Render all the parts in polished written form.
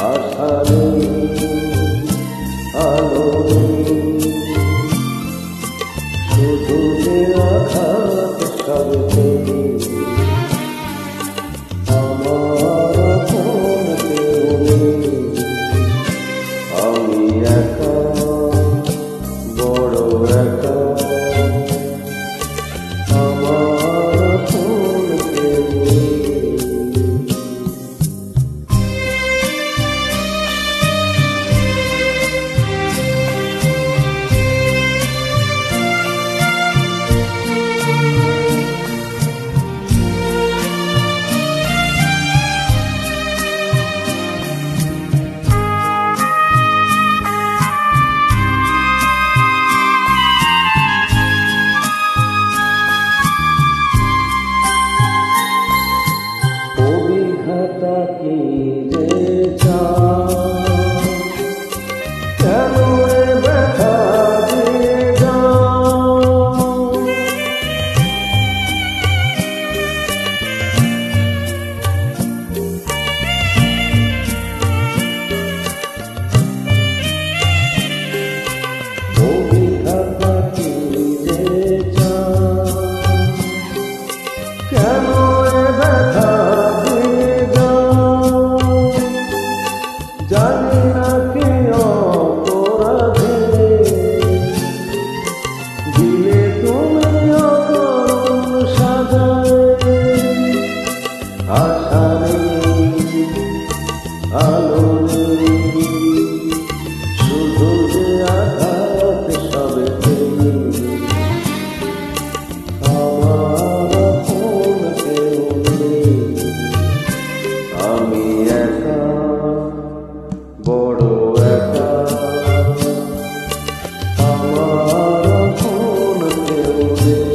আশা নেই, আলো নেই, শুধু যে আঘাত সবে আমার আপন কেউ নেই। আমি একা, বড় একা, আমার আপন কেউ নেই। কি যে কেন ব্যথা দিয়ে অভিঘাতা কি যে কেন ব্যথা জানি না কি অপরাধে দিলে তুমি অকরুণ সাজায়। আশা নেই, আলো নেই, শুধু যে আঘাত সবেতে আমার আপন কেউ নেই। আমি একা, বড় একা, আমার আপন কেউ নেই।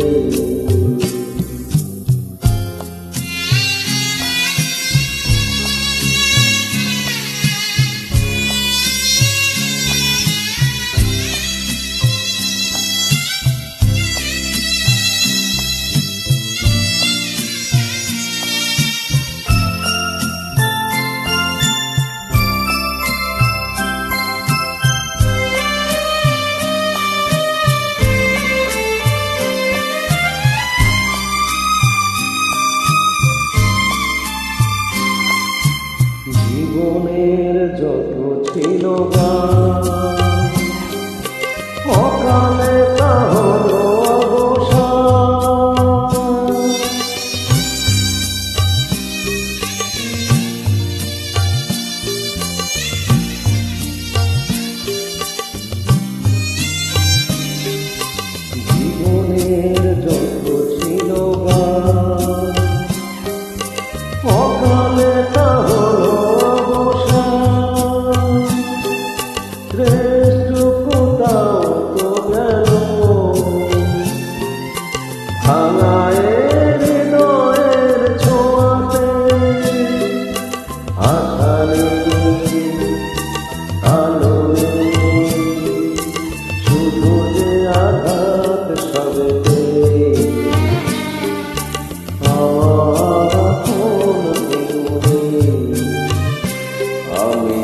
জীবনের যত ছিল গান অকালে তা হলো অবসান। জীবনের যত ছিল গান অকালে তা হলো ভাঙায় হৃদয়ের ছোঁয়াতে। আশা নেই, আলো নেই, শুধু যে আঘাত সবেতে আমার আপন কেউ নেই। আমি